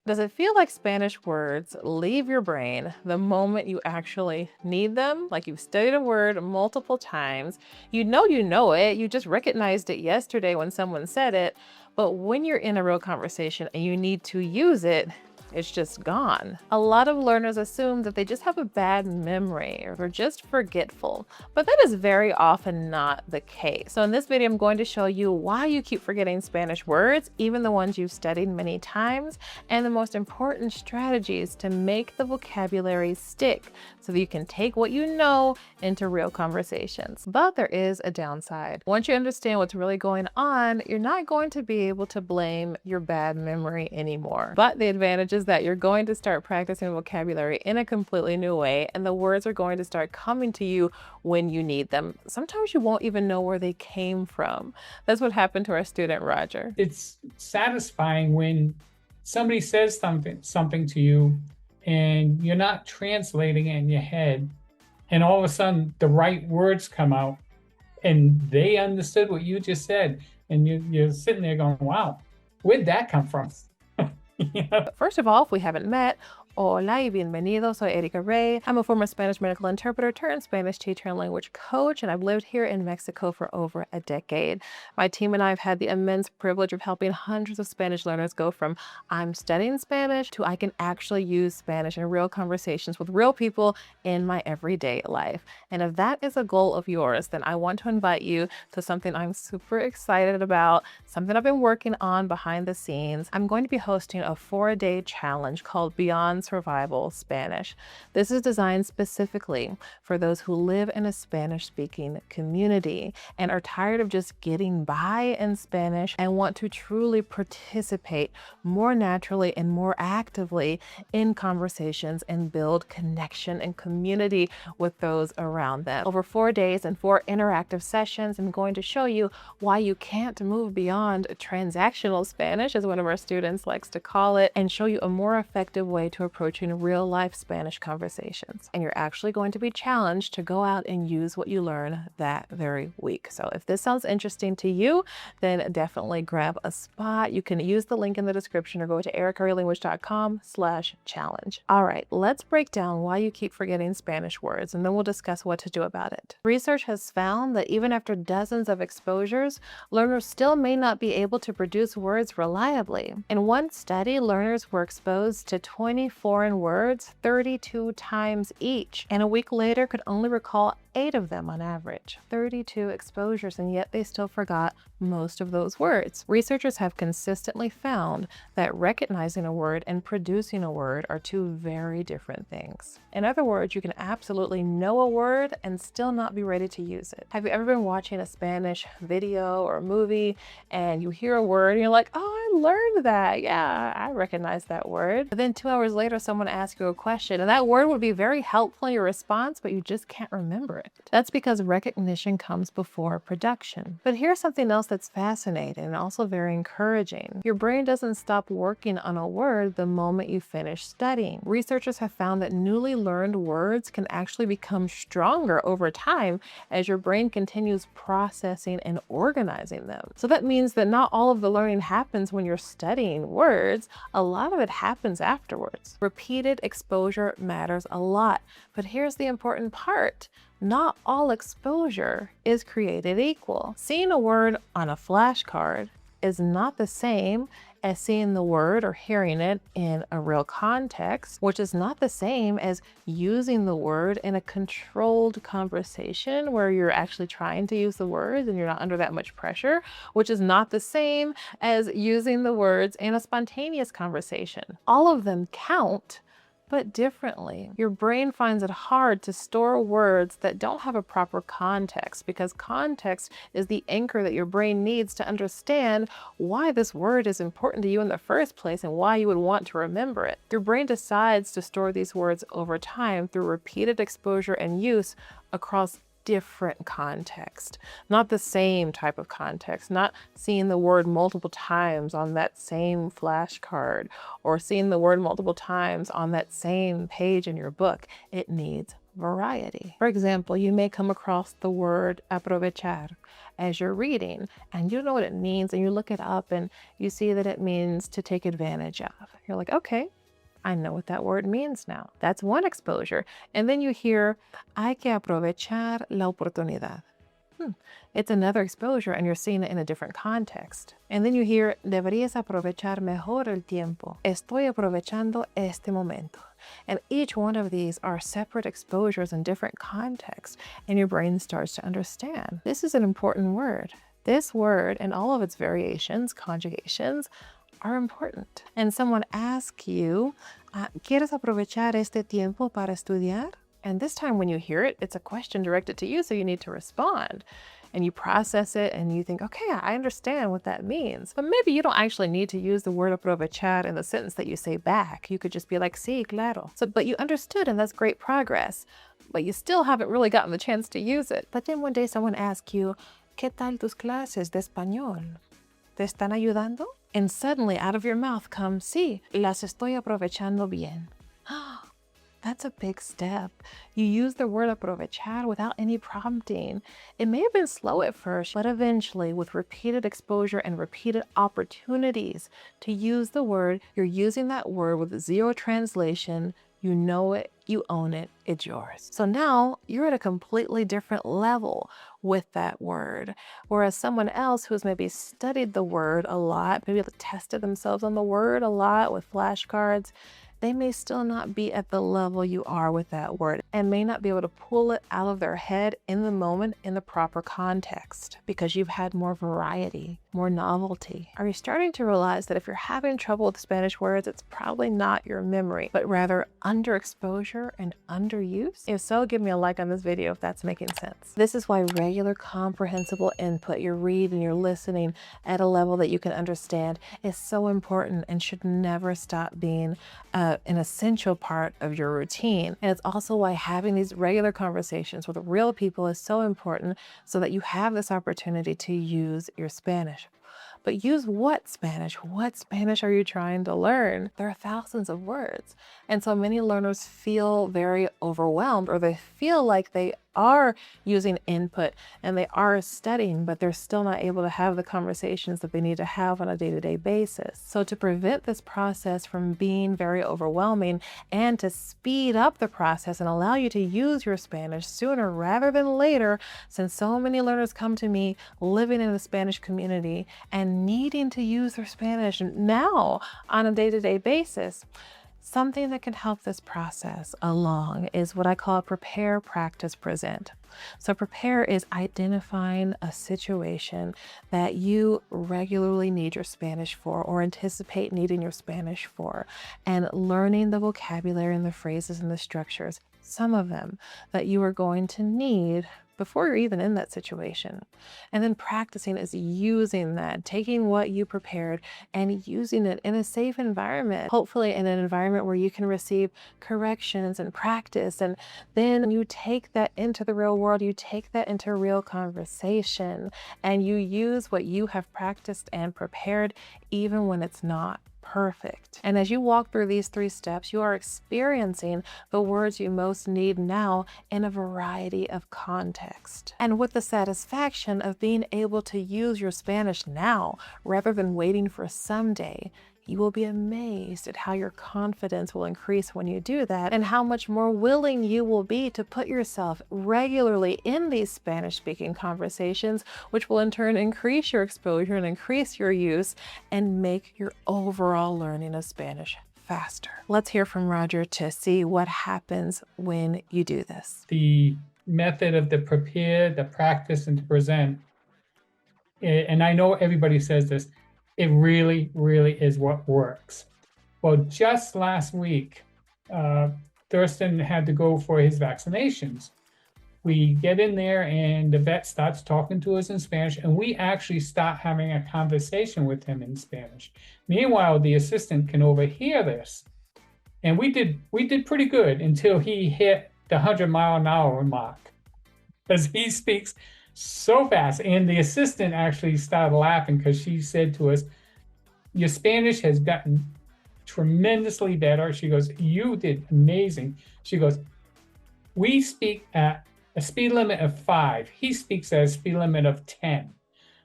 Does it feel like Spanish words leave your brain the moment you actually need them? Like you've studied a word multiple times, you know it, you just recognized it yesterday when someone said it, but when you're in a real conversation and you need to use it, it's just gone. A lot of learners assume that they just have a bad memory or they're just forgetful, but that is very often not the case. So in this video, I'm going to show you why you keep forgetting Spanish words, even the ones you've studied many times, and the most important strategies to make the vocabulary stick so that you can take what you know into real conversations. But there is a downside. Once you understand what's really going on, you're not going to be able to blame your bad memory anymore. But the advantage is that you're going to start practicing vocabulary in a completely new way, and the words are going to start coming to you when you need them. Sometimes you won't even know where they came from. That's what happened to our student Roger. It's satisfying when somebody says something to you and you're not translating it in your head, and all of a sudden the right words come out and they understood what you just said, and you're sitting there going, wow, where'd that come from? First of all, if we haven't met, hola y bienvenido, soy Erika Ray. I'm a former Spanish medical interpreter turned Spanish teacher and language coach, and I've lived here in Mexico for over a decade. My team and I have had the immense privilege of helping hundreds of Spanish learners go from I'm studying Spanish to I can actually use Spanish in real conversations with real people in my everyday life. And if that is a goal of yours, then I want to invite you to something I'm super excited about, something I've been working on behind the scenes. I'm going to be hosting a 4-day challenge called Beyond Survival Spanish. This is designed specifically for those who live in a Spanish-speaking community and are tired of just getting by in Spanish and want to truly participate more naturally and more actively in conversations and build connection and community with those around them. Over 4 days and 4 interactive sessions, I'm going to show you why you can't move beyond transactional Spanish, as one of our students likes to call it, and show you a more effective way to approaching real-life Spanish conversations. And you're actually going to be challenged to go out and use what you learn that very week. So if this sounds interesting to you, then definitely grab a spot. You can use the link in the description or go to ericaraylanguage.com/challenge. All right, let's break down why you keep forgetting Spanish words, and then we'll discuss what to do about it. Research has found that even after dozens of exposures, learners still may not be able to produce words reliably. In one study, learners were exposed to 20 foreign words 32 times each, and a week later could only recall 8 of them on average. 32 exposures, and yet they still forgot most of those words. Researchers have consistently found that recognizing a word and producing a word are two very different things. In other words, you can absolutely know a word and still not be ready to use it. Have you ever been watching a Spanish video or a movie and you hear a word and you're like, oh, I learned that. Yeah, I recognize that word. But then 2 hours later, someone asks you a question and that word would be very helpful in your response, but you just can't remember it. That's because recognition comes before production. But here's something else that's fascinating and also very encouraging. Your brain doesn't stop working on a word the moment you finish studying. Researchers have found that newly learned words can actually become stronger over time as your brain continues processing and organizing them. So that means that not all of the learning happens when you're studying words. A lot of it happens afterwards. Repeated exposure matters a lot, but here's the important part. Not all exposure is created equal. Seeing a word on a flashcard is not the same as seeing the word or hearing it in a real context, which is not the same as using the word in a controlled conversation where you're actually trying to use the words and you're not under that much pressure, which is not the same as using the words in a spontaneous conversation. All of them count, but differently. Your brain finds it hard to store words that don't have a proper context, because context is the anchor that your brain needs to understand why this word is important to you in the first place and why you would want to remember it. Your brain decides to store these words over time through repeated exposure and use across different context, not the same type of context, not seeing the word multiple times on that same flashcard or seeing the word multiple times on that same page in your book. It needs variety. For example, you may come across the word aprovechar as you're reading and you don't know what it means, and you look it up and you see that it means to take advantage of. You're like, okay, I know what that word means now. That's one exposure. And then you hear, hay que aprovechar la oportunidad. It's another exposure, and you're seeing it in a different context. And then you hear, deberías aprovechar mejor el tiempo. Estoy aprovechando este momento. And each one of these are separate exposures in different contexts, and your brain starts to understand. This is an important word. This word and all of its variations, conjugations, are important. And someone asks you, ¿quieres aprovechar este tiempo para estudiar? And this time when you hear it, it's a question directed to you, so you need to respond. And you process it and you think, okay, I understand what that means. But maybe you don't actually need to use the word aprovechar in the sentence that you say back. You could just be like, sí, claro. But you understood, and that's great progress. But you still haven't really gotten the chance to use it. But then one day someone asks you, ¿qué tal tus clases de español? ¿Te están ayudando? And suddenly out of your mouth comes, sí, las estoy aprovechando bien. That's a big step. You use the word aprovechar without any prompting. It may have been slow at first, but eventually, with repeated exposure and repeated opportunities to use the word, you're using that word with zero translation. You know it, you own it, it's yours. So now you're at a completely different level with that word. Whereas someone else who's maybe studied the word a lot, maybe tested themselves on the word a lot with flashcards, they may still not be at the level you are with that word and may not be able to pull it out of their head in the moment in the proper context because you've had more variety, more novelty. Are you starting to realize that if you're having trouble with Spanish words, it's probably not your memory, but rather underexposure and underuse? If so, give me a like on this video if that's making sense. This is why regular comprehensible input, you're reading, you're listening at a level that you can understand, is so important and should never stop being an essential part of your routine. And it's also why having these regular conversations with real people is so important, so that you have this opportunity to use your Spanish. But use what Spanish? What Spanish are you trying to learn? There are thousands of words. And so many learners feel very overwhelmed, or they feel like they are using input and they are studying, but they're still not able to have the conversations that they need to have on a day-to-day basis. So to prevent this process from being very overwhelming and to speed up the process and allow you to use your Spanish sooner rather than later, since so many learners come to me living in the Spanish community and needing to use their Spanish now on a day-to-day basis, something that can help this process along is what I call prepare, practice, present. So prepare is identifying a situation that you regularly need your Spanish for or anticipate needing your Spanish for, and learning the vocabulary and the phrases and the structures, some of them that you are going to need before you're even in that situation. And then practicing is using that, taking what you prepared and using it in a safe environment, hopefully in an environment where you can receive corrections and practice. And then you take that into the real world, you take that into real conversation, and you use what you have practiced and prepared, even when it's not perfect. And as you walk through these 3 steps, you are experiencing the words you most need now in a variety of context. And with the satisfaction of being able to use your Spanish now rather than waiting for someday, you will be amazed at how your confidence will increase when you do that, and how much more willing you will be to put yourself regularly in these Spanish-speaking conversations, which will in turn increase your exposure and increase your use and make your overall learning of Spanish faster. Let's hear from Roger to see what happens when you do this. The method of the prepare, the practice, and to present, and I know everybody says this, it really, really is what works. Well, just last week, Thurston had to go for his vaccinations. We get in there and the vet starts talking to us in Spanish, and we actually start having a conversation with him in Spanish. Meanwhile, the assistant can overhear this. And we did pretty good until he hit the 100-mile-an-hour mark, because he speaks so fast. And the assistant actually started laughing because she said to us, "Your Spanish has gotten tremendously better." She goes, "You did amazing." She goes, we speak at a speed limit of 5. He speaks at a speed limit of 10.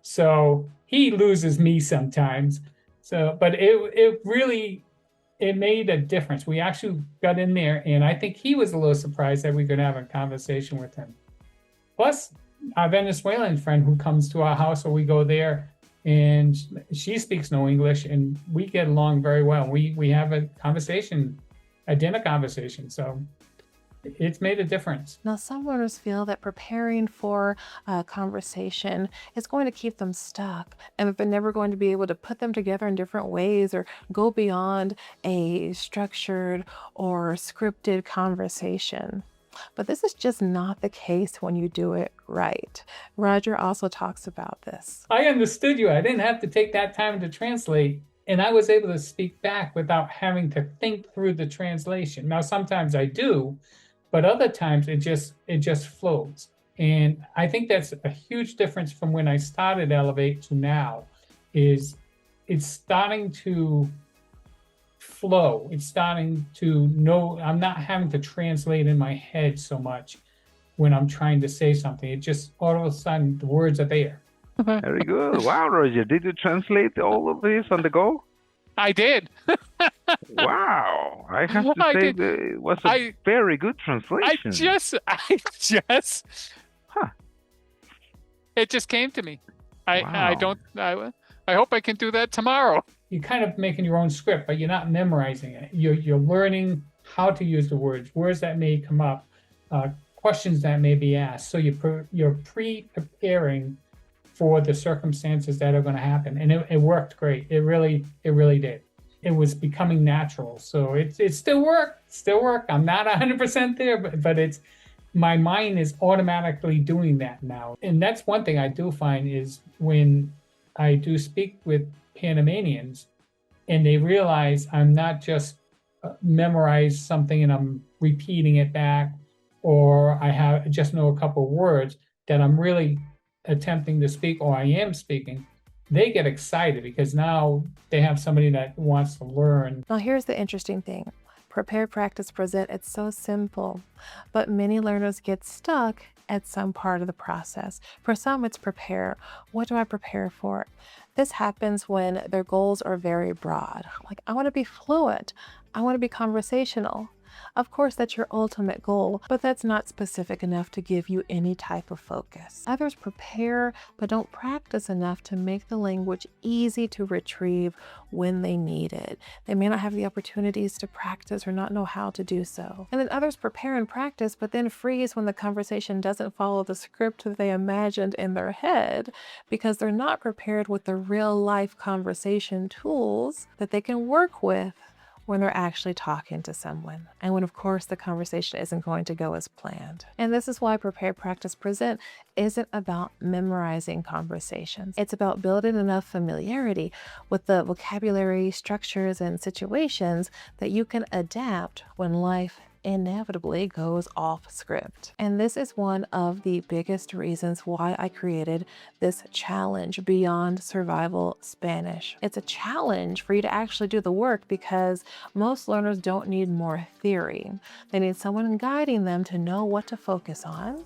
So he loses me sometimes. So, but it really, it made a difference. We actually got in there, and I think he was a little surprised that we could have a conversation with him. Plus, our Venezuelan friend who comes to our house, or we go there, and she speaks no English, and we get along very well. We have a conversation, a dinner conversation. So it's made a difference. Now, some learners feel that preparing for a conversation is going to keep them stuck and that they're never going to be able to put them together in different ways or go beyond a structured or scripted conversation. But this is just not the case when you do it right. Roger also talks about this. I understood you. I didn't have to take that time to translate, and I was able to speak back without having to think through the translation. Now, sometimes I do, but other times it just flows. And I think that's a huge difference from when I started Elevate to now, is it's starting to flow. It's starting to know, I'm not having to translate in my head so much when I'm trying to say something. It just all of a sudden the words are there. Very good. Wow, Roger, did you translate all of this on the go? I did. Wow, I have to I say did. that it was a very good I translation. just, Huh. it just came to me. I Wow. don't, I hope I can do that tomorrow. You're kind of making your own script, but you're not memorizing it. You're learning how to use the words that may come up, questions that may be asked. So you're pre-preparing for the circumstances that are going to happen, and it worked great. It really did. It was becoming natural. So it still work. I'm not 100% there, but it's, my mind is automatically doing that now. And that's one thing I do find is when I do speak with Panamanians and they realize I'm not just memorize something and I'm repeating it back, or I just know a couple of words, that I'm really attempting to speak, or I am speaking, they get excited because now they have somebody that wants to learn. Now, here's the interesting thing. Prepare, practice, present. It's so simple, but many learners get stuck at some part of the process. For some, it's prepare. What do I prepare for? This happens when their goals are very broad. Like, I want to be fluent. I want to be conversational. Of course, that's your ultimate goal, but that's not specific enough to give you any type of focus. Others prepare, but don't practice enough to make the language easy to retrieve when they need it. They may not have the opportunities to practice or not know how to do so. And then others prepare and practice, but then freeze when the conversation doesn't follow the script that they imagined in their head because they're not prepared with the real life conversation tools that they can work with when they're actually talking to someone, and when, of course, the conversation isn't going to go as planned. And this is why Prepare, Practice, Present isn't about memorizing conversations. It's about building enough familiarity with the vocabulary, structures, and situations that you can adapt when life inevitably goes off script. And this is one of the biggest reasons why I created this challenge, Beyond Survival Spanish. It's a challenge for you to actually do the work because most learners don't need more theory. They need someone guiding them to know what to focus on,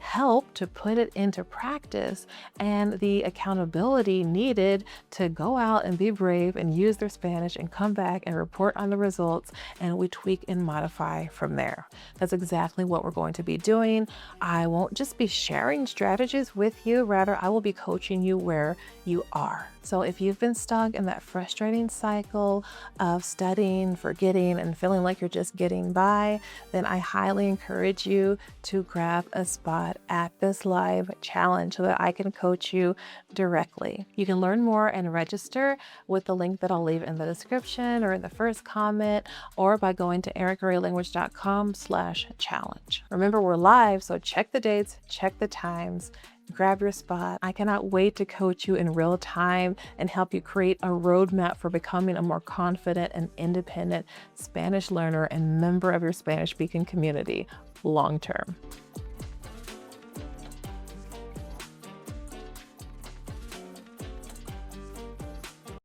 help to put it into practice, and the accountability needed to go out and be brave and use their Spanish and come back and report on the results, and we tweak and modify from there. That's exactly what we're going to be doing. I won't just be sharing strategies with you, rather I will be coaching you where you are. So if you've been stuck in that frustrating cycle of studying, forgetting, and feeling like you're just getting by, then I highly encourage you to grab a spot at this live challenge so that I can coach you directly. You can learn more and register with the link that I'll leave in the description or in the first comment, or by going to ericgraylanguage.com/challenge. Remember, we're live, so check the dates, check the times, grab your spot. I cannot wait to coach you in real time and help you create a roadmap for becoming a more confident and independent Spanish learner and member of your Spanish speaking community long term.